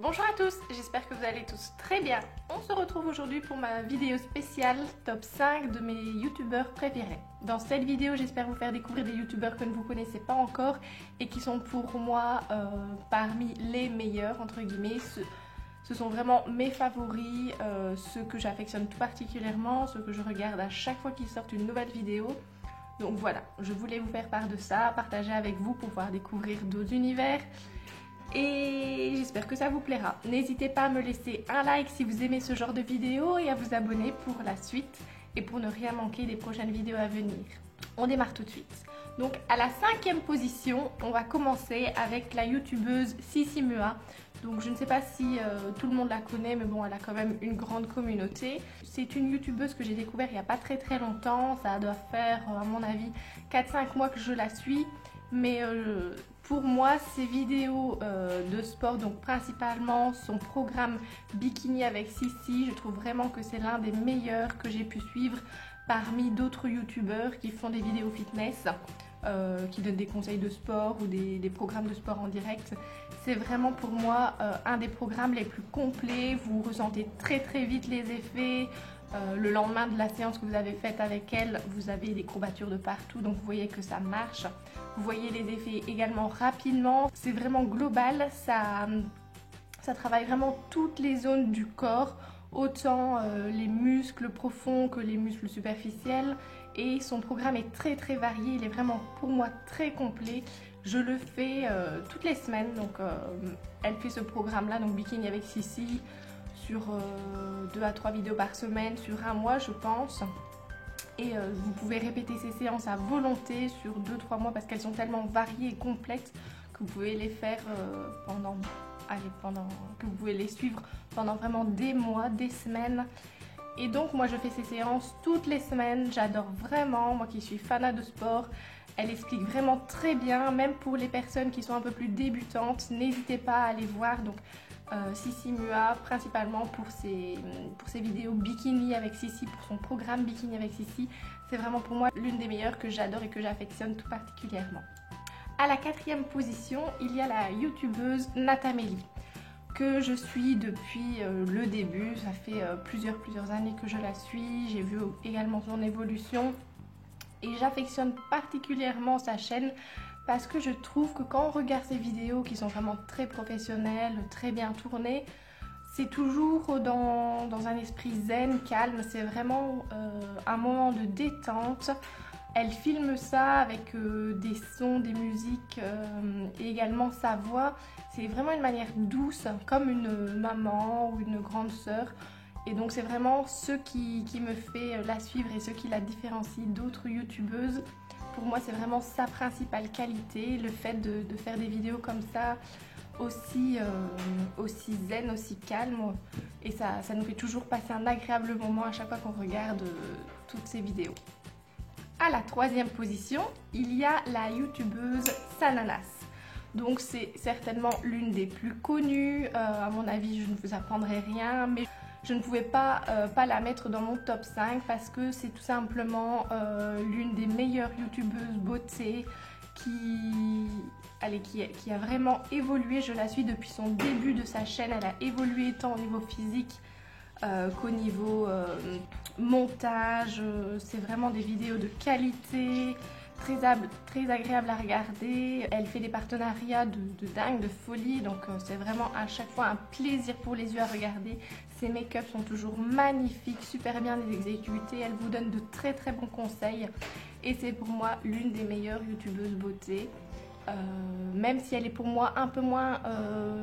Bonjour à tous, j'espère que vous allez tous très bien. On se retrouve aujourd'hui pour ma vidéo spéciale top 5 de mes youtubeurs préférés. Dans cette vidéo, j'espère vous faire découvrir des youtubeurs que ne vous connaissez pas encore et qui sont pour moi parmi les meilleurs entre guillemets. Ce sont vraiment mes favoris, ceux que j'affectionne tout particulièrement, ceux que je regarde à chaque fois qu'ils sortent une nouvelle vidéo. Donc voilà, je voulais vous faire part de ça, partager avec vous pour pouvoir découvrir d'autres univers. Et j'espère que ça vous plaira. N'hésitez pas à me laisser un like si vous aimez ce genre de vidéo et à vous abonner pour la suite et pour ne rien manquer des prochaines vidéos à venir. On démarre tout de suite. Donc à la 5e position, on va commencer avec la youtubeuse Sissi Mua. Donc je ne sais pas si tout le monde la connaît, mais bon, elle a quand même une grande communauté. C'est une youtubeuse que j'ai découverte il n'y a pas très longtemps. Ça doit faire, à mon avis, 4-5 mois que je la suis. Mais pour moi, ces vidéos de sport, donc principalement son programme Bikini avec Sissi, je trouve vraiment que c'est l'un des meilleurs que j'ai pu suivre parmi d'autres youtubeurs qui font des vidéos fitness, qui donnent des conseils de sport ou des programmes de sport en direct. C'est vraiment pour moi un des programmes les plus complets. Vous ressentez très vite les effets. Le lendemain de la séance que vous avez faite avec elle, vous avez des courbatures de partout, donc vous voyez que ça marche. Vous voyez les effets également rapidement. C'est vraiment global, ça travaille vraiment toutes les zones du corps, autant les muscles profonds que les muscles superficiels. Et son programme est très varié, il est vraiment pour moi très complet. Je le fais toutes les semaines, donc elle fait ce programme là, donc Bikini avec Sissi, sur 2 à 3 vidéos par semaine, sur un mois je pense. Et vous pouvez répéter ces séances à volonté sur 2-3 mois parce qu'elles sont tellement variées et complètes que vous pouvez les faire que vous pouvez les suivre pendant vraiment des mois, des semaines. Et donc moi je fais ces séances toutes les semaines, j'adore vraiment, moi qui suis fanat de sport. Elle explique vraiment très bien, même pour les personnes qui sont un peu plus débutantes, n'hésitez pas à aller voir. Donc Sissi Mua, principalement pour ses vidéos Bikini avec Sissi, pour son programme Bikini avec Sissi, c'est vraiment pour moi l'une des meilleures que j'adore et que j'affectionne tout particulièrement. À la 4e position, il y a la youtubeuse Natamélie, que je suis depuis le début. Ça fait plusieurs années que je la suis, j'ai vu également son évolution et j'affectionne particulièrement sa chaîne parce que je trouve que quand on regarde ces vidéos qui sont vraiment très professionnelles, très bien tournées, c'est toujours dans un esprit zen, calme, c'est vraiment un moment de détente. Elle filme ça avec des sons, des musiques et également sa voix. C'est vraiment une manière douce, comme une maman ou une grande sœur. Et donc c'est vraiment ce qui me fait la suivre et ce qui la différencie d'autres youtubeuses. Pour moi, c'est vraiment sa principale qualité, le fait de faire des vidéos comme ça, aussi zen, aussi calme. Et ça nous fait toujours passer un agréable moment à chaque fois qu'on regarde toutes ces vidéos. À la 3e position, il y a la youtubeuse Sananas. Donc c'est certainement l'une des plus connues. À mon avis, je ne vous apprendrai rien, mais je ne pouvais pas la mettre dans mon top 5 parce que c'est tout simplement l'une des meilleures youtubeuses beauté qui a vraiment évolué. Je la suis depuis son début de sa chaîne. Elle a évolué tant au niveau physique qu'au niveau montage. C'est vraiment des vidéos de qualité, très agréable à regarder. Elle fait des partenariats de dingue, de folie, donc c'est vraiment à chaque fois un plaisir pour les yeux à regarder. Ses make-up sont toujours magnifiques, super bien exécutés. Elle vous donne de très bons conseils et c'est pour moi l'une des meilleures youtubeuses beauté. Même si elle est pour moi un peu moins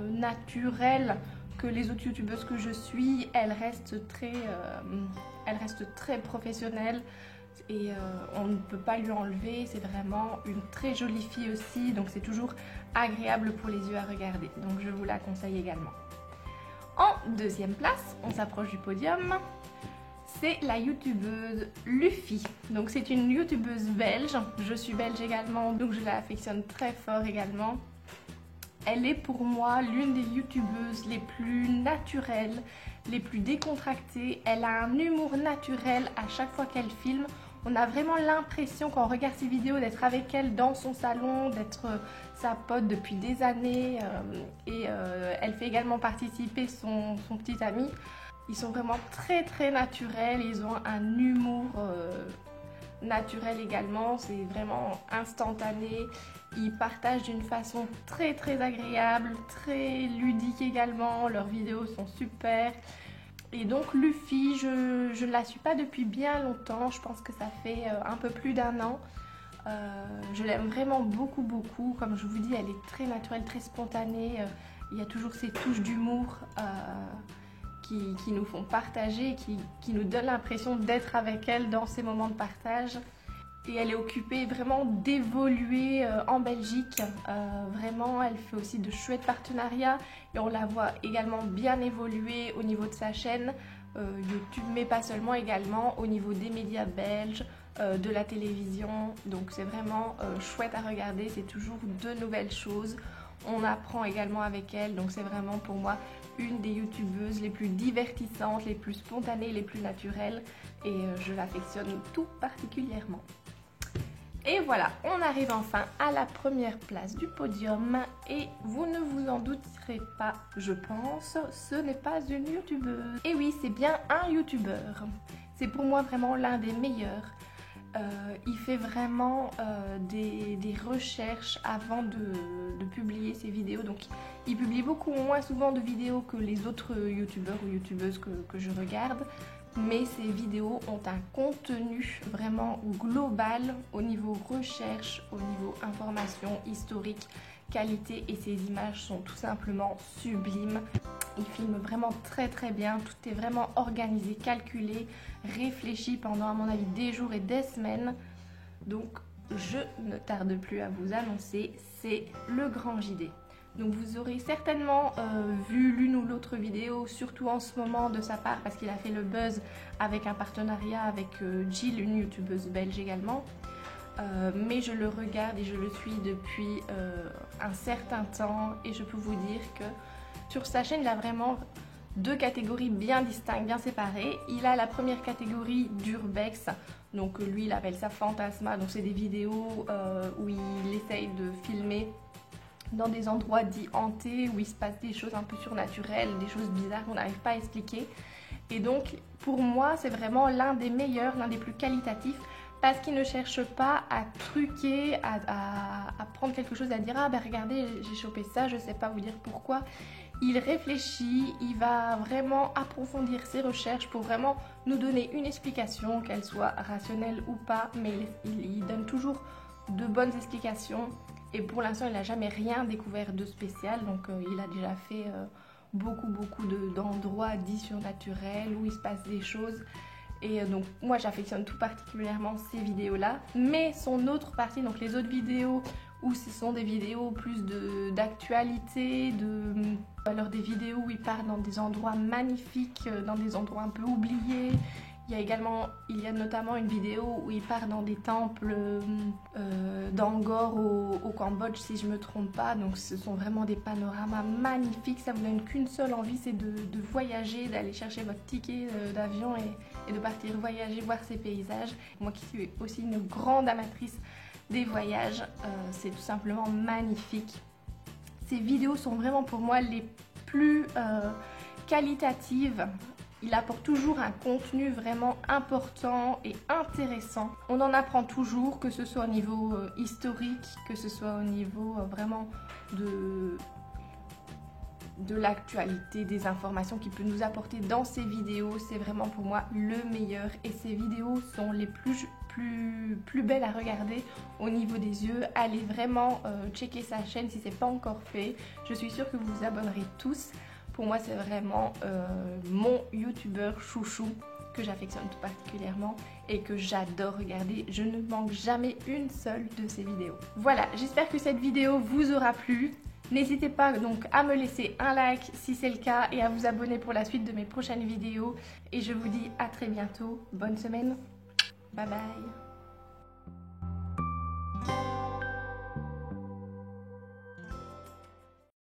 naturelle que les autres youtubeuses que je suis, elle reste très professionnelle et on ne peut pas lui enlever. C'est vraiment une très jolie fille aussi, donc c'est toujours agréable pour les yeux à regarder, donc je vous la conseille également. En 2e place, on s'approche du podium, c'est la youtubeuse Luffy. Donc c'est une youtubeuse belge, je suis belge également, donc je la affectionne très fort également. Elle est pour moi l'une des youtubeuses les plus naturelles, les plus décontractées. Elle a un humour naturel à chaque fois qu'elle filme. On a vraiment l'impression quand on regarde ses vidéos d'être avec elle dans son salon, d'être sa pote depuis des années. Elle fait également participer son petit ami. Ils sont vraiment très très naturels, ils ont un humour naturel également, c'est vraiment instantané. Ils partagent d'une façon très très agréable, très ludique également, leurs vidéos sont super. Et donc Luffy, je ne la suis pas depuis bien longtemps, je pense que ça fait un peu plus d'1 an. Je l'aime vraiment beaucoup beaucoup, comme je vous dis, elle est très naturelle, très spontanée, il y a toujours ces touches d'humour qui nous font partager, qui nous donnent l'impression d'être avec elle dans ces moments de partage. Et elle est occupée vraiment d'évoluer en Belgique. Vraiment, elle fait aussi de chouettes partenariats et on la voit également bien évoluer au niveau de sa chaîne YouTube, mais pas seulement, également au niveau des médias belges, de la télévision. Donc c'est vraiment chouette à regarder, c'est toujours de nouvelles choses. On apprend également avec elle, donc c'est vraiment pour moi une des youtubeuses les plus divertissantes, les plus spontanées, les plus naturelles et je l'affectionne tout particulièrement. Et voilà, on arrive enfin à la première place du podium et vous ne vous en douterez pas, je pense, ce n'est pas une youtubeuse. Et oui, c'est bien un youtubeur. C'est pour moi vraiment l'un des meilleurs. Il fait vraiment des recherches avant de publier ses vidéos. Donc il publie beaucoup moins souvent de vidéos que les autres youtubeurs ou youtubeuses que je regarde. Mais ses vidéos ont un contenu vraiment global au niveau recherche, au niveau information, historique, qualité et ses images sont tout simplement sublimes. Il filme vraiment très très bien, tout est vraiment organisé, calculé, réfléchi pendant à mon avis des jours et des semaines. Donc je ne tarde plus à vous annoncer, c'est le grand JD. Donc vous aurez certainement vu l'une ou l'autre vidéo, surtout en ce moment de sa part parce qu'il a fait le buzz avec un partenariat avec Jill, une youtubeuse belge également. Mais je le regarde et je le suis depuis un certain temps et je peux vous dire que sur sa chaîne il a vraiment deux catégories bien distinctes, bien séparées. Il a la première catégorie d'urbex, donc lui il appelle ça fantasma, donc c'est des vidéos où il essaye de filmer dans des endroits dits hantés où il se passe des choses un peu surnaturelles, des choses bizarres qu'on n'arrive pas à expliquer. Et donc pour moi c'est vraiment l'un des meilleurs, l'un des plus qualitatifs parce qu'il ne cherche pas à truquer, à prendre quelque chose, à dire ah ben regardez j'ai chopé ça, je sais pas vous dire pourquoi. Il réfléchit, il va vraiment approfondir ses recherches pour vraiment nous donner une explication, qu'elle soit rationnelle ou pas, mais il donne toujours de bonnes explications. Et pour l'instant, il n'a jamais rien découvert de spécial, donc il a déjà fait beaucoup d'endroits dits surnaturels où il se passe des choses. Et donc moi j'affectionne tout particulièrement ces vidéos-là. Mais son autre partie, donc les autres vidéos où ce sont des vidéos plus d'actualité, alors des vidéos où il part dans des endroits magnifiques, dans des endroits un peu oubliés. Il y a notamment une vidéo où il part dans des temples d'Angkor au Cambodge si je ne me trompe pas. Donc ce sont vraiment des panoramas magnifiques, ça vous donne qu'une seule envie, c'est de voyager, d'aller chercher votre ticket d'avion et de partir voyager, voir ces paysages. Moi qui suis aussi une grande amatrice des voyages, c'est tout simplement magnifique. Ces vidéos sont vraiment pour moi les plus qualitatives. Il apporte toujours un contenu vraiment important et intéressant. On en apprend toujours, que ce soit au niveau historique, que ce soit au niveau vraiment de l'actualité, des informations qu'il peut nous apporter dans ses vidéos. C'est vraiment pour moi le meilleur et ses vidéos sont les plus belles à regarder au niveau des yeux. Allez vraiment checker sa chaîne si ce n'est pas encore fait. Je suis sûre que vous vous abonnerez tous. Pour moi, c'est vraiment mon youtubeur chouchou que j'affectionne tout particulièrement et que j'adore regarder. Je ne manque jamais une seule de ses vidéos. Voilà, j'espère que cette vidéo vous aura plu. N'hésitez pas donc à me laisser un like si c'est le cas et à vous abonner pour la suite de mes prochaines vidéos. Et je vous dis à très bientôt. Bonne semaine. Bye bye.